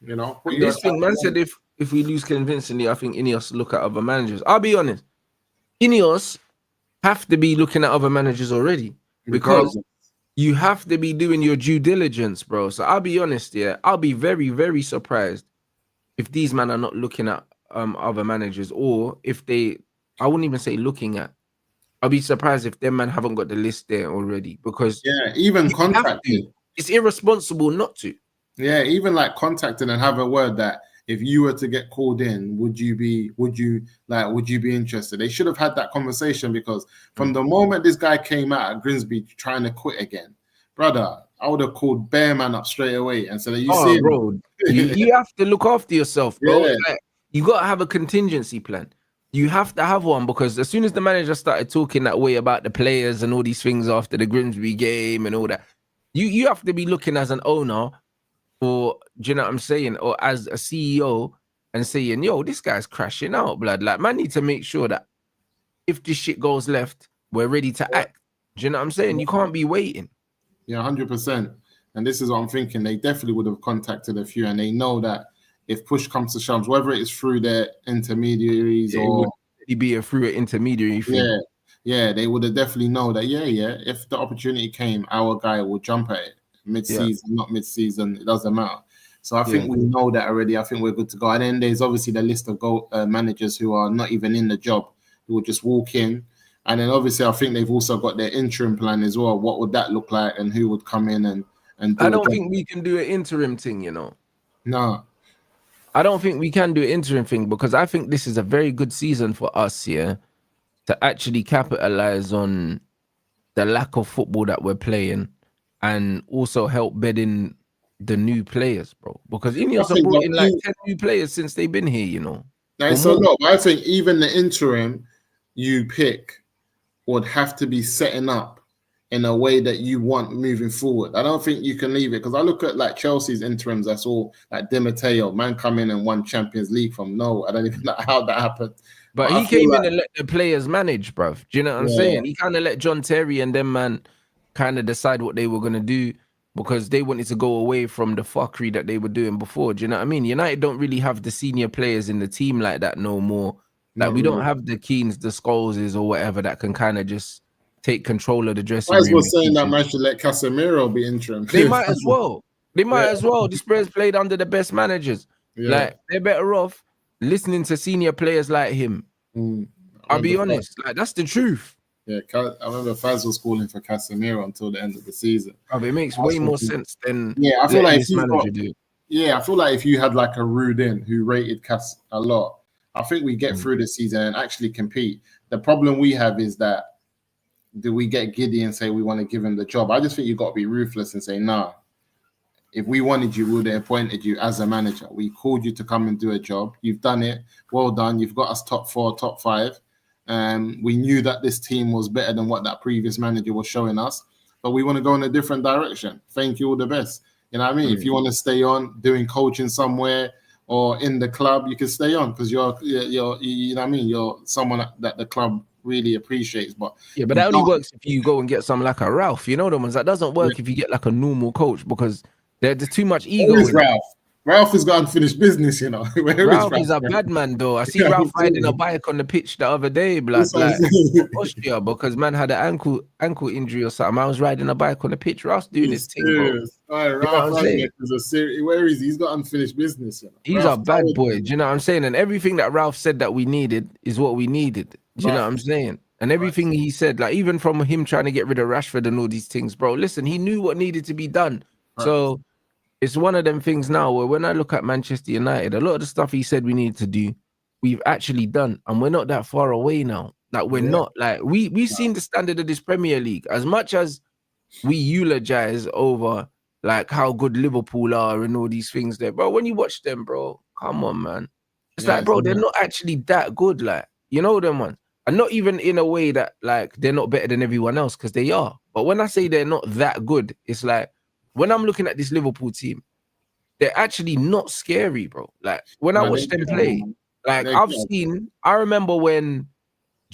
You know, put And your this attack thing, man said if we lose convincingly, I think Ineos look at other managers. I'll be honest, Ineos have to be looking at other managers already because regardless. you have to be doing your due diligence, bro. So I'll be honest, yeah, I'll be very, very surprised if these men are not looking at other managers, or if they, I wouldn't even say looking at. I'll be surprised if them man haven't got the list there already because Yeah, even you have to. contacted. It's irresponsible not to. Yeah, even like contacting and have a word that if you were to get called in, would you be interested? They should have had that conversation because from the moment this guy came out at Grimsby trying to quit again, brother, I would have called Bearman up straight away and said, "Are you Oh, serious?" bro, you have to look after yourself, bro. Yeah, Like, you got to have a contingency plan. You have to have one because as soon as the manager started talking that way about the players and all these things after the Grimsby game and all that, you have to be looking as an owner, or do you know what I'm saying, or as a CEO and saying, "Yo, this guy's crashing out, blood." Like, man, need to make sure that if this shit goes left, we're ready to yeah, act. Do you know what I'm saying? You can't be waiting. yeah, 100%. And this is what I'm thinking. They definitely would have contacted a few, and they know that if push comes to shove, whether it's through their intermediaries It would or be a through an intermediary thing. yeah, yeah, they would have definitely know that. Yeah, yeah. If the opportunity came, our guy will jump at it Yeah, mid-season, not mid-season. It doesn't matter. So I yeah. think we know that already. I think we're good to go. And then there's obviously the list of managers who are not even in the job, who will just walk in. And then obviously I think they've also got their interim plan as well. What would that look like, and who would come in and I do a don't job? think we can do an interim thing, you know. No, I don't think we can do an interim thing because I think this is a very good season for us here to actually capitalize on the lack of football that we're playing and also help bed in the new players, bro. Because I Ineos have think brought that in like 10 new players since they've been here, you know, or it's a more. lot. But I think even the interim you pick would have to be setting up in a way that you want moving forward. I don't think you can leave it because I look at like Chelsea's interims. I saw like Di Matteo, man, come in and won Champions League from no. I don't even know how that happened, but But I he feel came in like and let the players manage, bruv. Do you know what I'm yeah, saying? He kind of let John Terry and them man kind of decide what they were gonna do because they wanted to go away from the fuckery that they were doing before. Do you know what I mean? United don't really have the senior players in the team like that no more. Like not we don't really. have the Keens, the Scholeses, or whatever that can kind of just take control of the I dressing was room well and saying keep that it. man should let Casemiro be interim. They might as well. They yeah, might as well. The Spurs played under the best managers. yeah. Like they're better off listening to senior players like him. Mm. I I'll be remember, honest. Like that's the truth. yeah, I remember Faz was calling for Casemiro until the end of the season. It makes I was way more thinking, sense than yeah, I feel letting like if this you've got manager do it. yeah, I feel like if you had like a Rudin who rated Cass a lot, I think we get Mm. through the season and actually compete. The problem we have is that do we get giddy and say we want to give him the job? I just think you've got to be ruthless and say, nah, if we wanted you, we would have appointed you as a manager. We called you to come and do a job. You've done it. Well done. You've got us top 4, top 5. We knew that this team was better than what that previous manager was showing us, but we want to go in a different direction. Thank you, all the best. You know what I mean? If Mm. you want to stay on doing coaching somewhere or in the club, you can stay on because you're you know what I mean. You're someone that the club really appreciates, but Yeah, but you that only don't. works if you go and get some like a Ralph. You know the ones that doesn't Yeah. work if you get like a normal coach because there's too much Where ego is in it. Ralph? Ralph has got unfinished business, you know. Where is Ralph Ralph? is a bad man though. I see Yeah, I'm Ralph riding a saying. bike on the pitch the other day, That's blood, what I'm like saying. Austria, because man had an ankle injury or something. I was riding a bike on the pitch. Ralph's doing his He's thing, bro. serious. All right, You know what Ralph I'm saying? Ragnick is a serious. Where is he? He's got unfinished business, you know. He's a Ralph bad told boy. me. Do you know what I'm saying? And everything that Ralph said that we needed is what we needed. Do you know Right, what I'm saying? And right, everything he said, like even from him trying to get rid of Rashford and all these things, bro. Listen, he knew what needed to be done. right. So it's one of them things now where when I look at Manchester United, a lot of the stuff he said we needed to do, we've actually done, and we're not that far away now. Like we're Yeah, not like we've no, seen the standard of this Premier League as much as we eulogize over like how good Liverpool are and all these things there, bro. When you watch them, bro, come on, man. It's yeah, like, it's bro, they're not, not actually that good, like you know them ones, and not even in a way that like they're not better than everyone else because they are. But when I say they're not that good, it's like when I'm looking at this Liverpool team, they're actually not scary, bro. Like when I no, watch them they're play, good. like They're I've good. seen, I remember when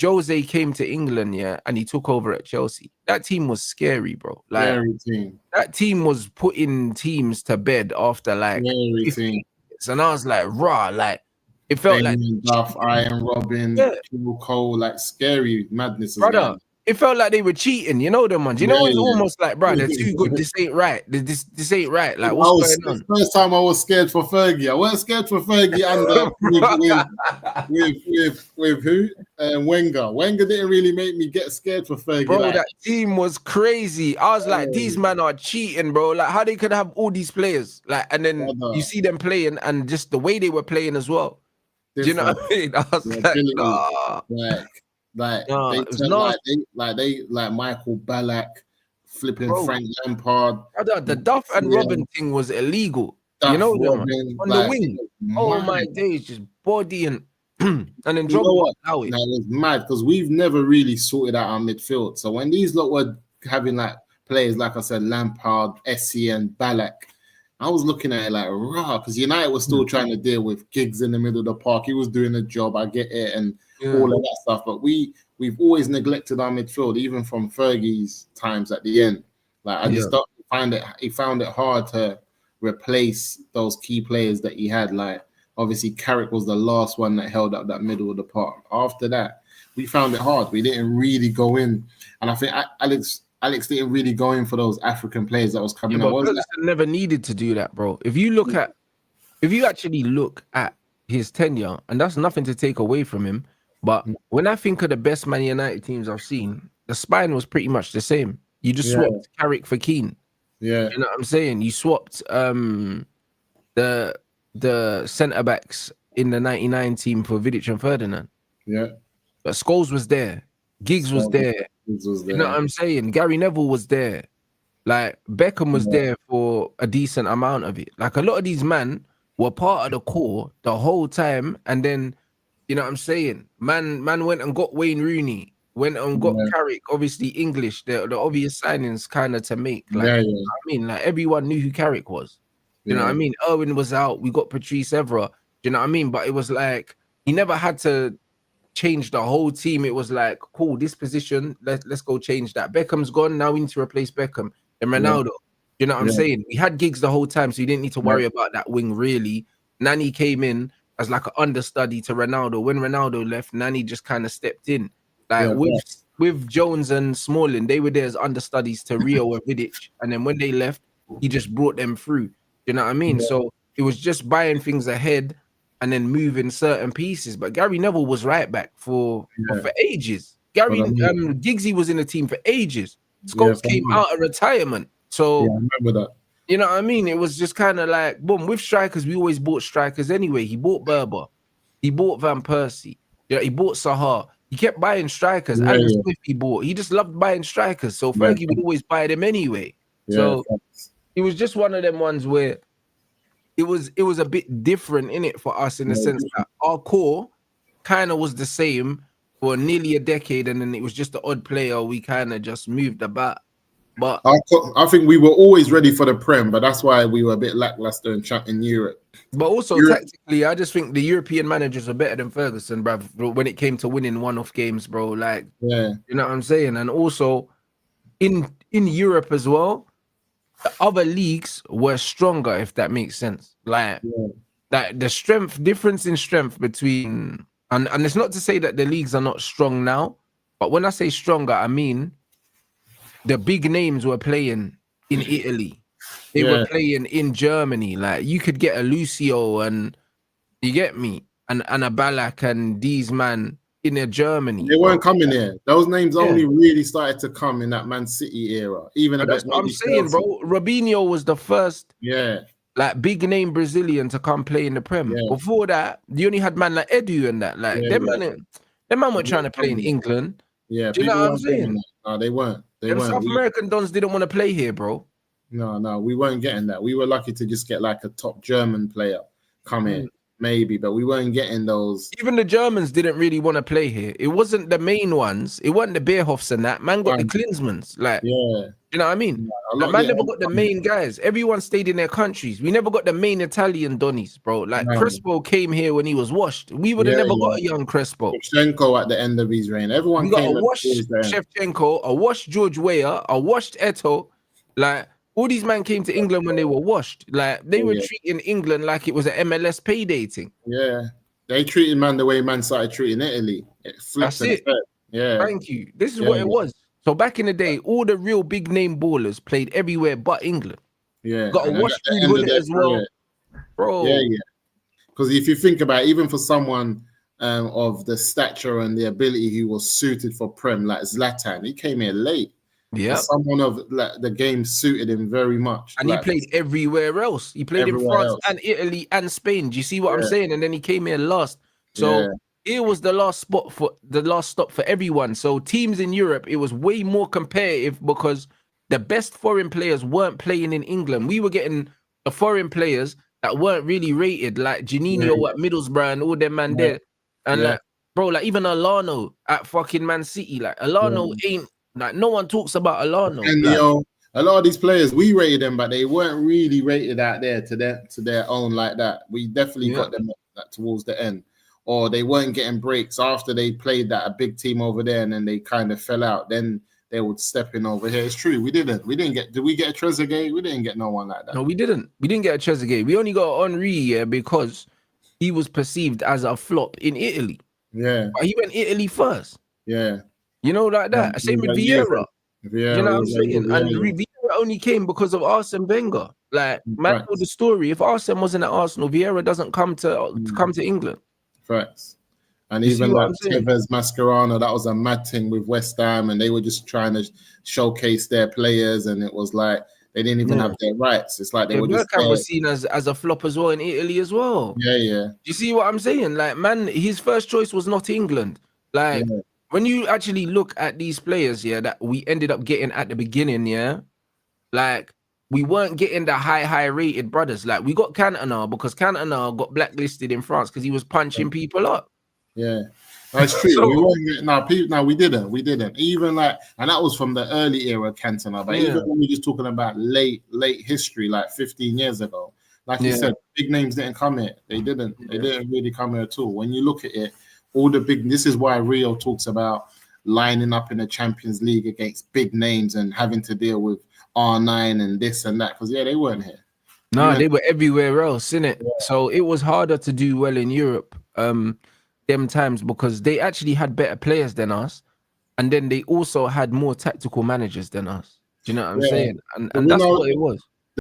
Jose came to England, yeah, and he took over at Chelsea. That team was scary, bro. Like Very team. that team was putting teams to bed after like Very 15, team. Bants, and I was like, raw, like it felt like Damien Duff, Iron Robin, yeah, Kill Cole, like scary madness is brother. going. It felt like they were cheating, you know them ones. You know, it's almost like, bro, they're too good. This ain't right. This ain't right. Like, what's going on? First time I was scared for Fergie. I wasn't scared for Fergie under with who? Wenger. Wenger didn't really make me get scared for Fergie. Bro, like, that team was crazy. I was like, these men are cheating, bro. Like, how they could have all these players, like, and then you see them playing, and just the way they were playing as well. Do you know what I mean? I was like, nah. Like it was nasty. Like Michael Ballack, flipping Frank Lampard. The Duff and Robin thing was illegal. You know them on the wing. Oh my days, just body and and then you know what? No, it was mad because we've never really sorted out our midfield. So when these lot were having like players, like I said, Lampard, Essie, and Ballack, I was looking at it like raw because United was still trying to deal with Giggs in the middle of the park. He was doing a job, I get it, and all of that stuff. But we've always neglected our midfield, even from Fergie's times at the end. Like I just don't find it. He found it hard to replace those key players that he had. Like obviously, Carrick was the last one that held up that middle of the park. After that, we found it hard. We didn't really go in, and I think Alex didn't really go in for those African players that was coming out. Ferguson never needed to do that, bro. If you actually look at his tenure, and that's nothing to take away from him, but when I think of the best Man United teams I've seen, the spine was pretty much the same. You just swapped Carrick for Keane. Yeah, you know what I'm saying. You swapped the centre backs in the '99 team for Vidic and Ferdinand. Yeah, but Scholes was there, Giggs was there. You know what I'm saying? Gary Neville was there. Like Beckham was there for a decent amount of it. Like a lot of these men were part of the core the whole time, and then you know what I'm saying? Man went and got Wayne Rooney, went and got Carrick, obviously English, the obvious signings kind of to make. Like you know what I mean, like everyone knew who Carrick was. You know what I mean? Irwin was out, we got Patrice Evra. You know what I mean? But it was like he never had to change the whole team. It was like, cool, this position, let's go change that. Beckham's gone, now we need to replace Beckham and Ronaldo. You know what I'm saying? We had Giggs the whole time, so you didn't need to worry about that wing really. Nani came in as like an understudy to Ronaldo. When Ronaldo left, Nani just kind of stepped in. Like with Jones and Smalling, they were there as understudies to Rio and Vidic. And then when they left, he just brought them through. You know what I mean? So it was just buying things ahead and then moving certain pieces. But Gary Neville was right back for ages. Giggsy was in the team for ages. Scholes came out of retirement. So I remember that. You know what I mean? It was just kind of like, boom, with strikers, we always bought strikers anyway. He bought Berber. He bought Van Persie. Yeah, he bought Sahar. He kept buying strikers. Adam Smith he bought. He just loved buying strikers. So Fergie would always buy them anyway. So it was just one of them ones where it was a bit different in it for us in the sense that our core kind of was the same for nearly a decade, and then it was just the odd player we kind of just moved about. But I think we were always ready for the Prem, but that's why we were a bit lackluster in Europe. But also tactically, I just think the European managers are better than Ferguson, bruv, when it came to winning one-off games, bro. Like, you know what I'm saying? And also in Europe as well, the other leagues were stronger, if that makes sense. Like the difference in strength between and it's not to say that the leagues are not strong now, but when I say stronger, I mean the big names were playing in Italy. They were playing in Germany. Like you could get a Lucio and you get me, and a Ballack and these man in Germany. They weren't coming here. Those names only really started to come in that Man City era. Even that's what I'm saying, bro. Robinho was the first like big name Brazilian to come play in the Prem. Before that, you only had man like Edu and that. Like them man weren't trying to play in England. Yeah, do you know what I'm saying? No, they weren't. South American dons didn't want to play here, bro. No, we weren't getting that. We were lucky to just get like a top German player come in, maybe, but we weren't getting those. Even the Germans didn't really want to play here. It wasn't the main ones. It wasn't the Beerhoffs and that. Man got the Klinsmans. Like, you know what I mean? Like, man never got the main guys. Everyone stayed in their countries. We never got the main Italian Donnies, bro. Like, Crespo came here when he was washed. We would have never got a young Crespo. Shevchenko at the end of his reign. Everyone we got a washed Shevchenko, a washed George Weah, a washed Eto'o. Like, All these men came to England when they were washed. Like they were Yeah. treating England like it was an MLS payday thing. Yeah. They treated man the way man started treating Italy. It flipped That's and it. flipped. Yeah. Thank you. This is Yeah, what it yeah. was. So back in the day, all the real big name ballers played everywhere but England. Yeah. Got a And then wash at the food end of bullet their as well, career. bro. Yeah, yeah. Because if you think about it, even for someone of the stature and the ability who was suited for Prem, like Zlatan, he came here late. Yeah. Someone of like the game suited him very much. And like, he played everywhere else. He played in everywhere France else. and Italy and Spain. Do you see what I'm Yeah. saying? And then he came here last. So Yeah. it was the last stop for everyone. So teams in Europe, it was way more competitive because the best foreign players weren't playing in England. We were getting the foreign players that weren't really rated, like Janino at Middlesbrough and all them man there. And like, bro, like even Alano at fucking Man City, like Alano ain't like no one talks about Alano. And Like, a lot of these players, we rated them, but they weren't really rated out there to their own like that. We definitely got them like, towards the end, or they weren't getting breaks after they played that a big team over there, and then they kind of fell out. Then they would step in over here. It's true, we didn't get. Did we get a Trezeguet? We didn't get no one like that. No, we didn't. We didn't get a Trezeguet. We only got Henry, because he was perceived as a flop in Italy. Yeah, but he went Italy first. Yeah, you know, like that. Same with Vieira. Yeah, you know what I'm saying? And Vieira only came because of Arsene Wenger. Like, man, know the story. If Arsene wasn't at Arsenal, Vieira doesn't come to England. Facts. And even like Tevez, Mascherano, that was a mad thing with West Ham, and they were just trying to showcase their players, and it was like they didn't even have their rights. It's like they were just Bergkamp was seen as a flop as well in Italy as well. Yeah, yeah. You see what I'm saying? Like, man, his first choice was not England. Like, when you actually look at these players, that we ended up getting at the beginning, like, we weren't getting the high rated brothers. Like, we got Cantona because Cantona got blacklisted in France because he was punching people up. Yeah, that's true. So, we weren't getting, we didn't. Even like, and that was from the early era Cantona. But even when we're just talking about late history, like 15 years ago, like you said, big names didn't come here. They didn't. They didn't really come here at all. When you look at it, all the big. This is why Rio talks about lining up in the Champions League against big names and having to deal with R9 and this and that, because they weren't here. No, they were everywhere else, innit? Yeah. So it was harder to do well in Europe them times because they actually had better players than us, and then they also had more tactical managers than us. Do you know what I'm saying? And that's what it was.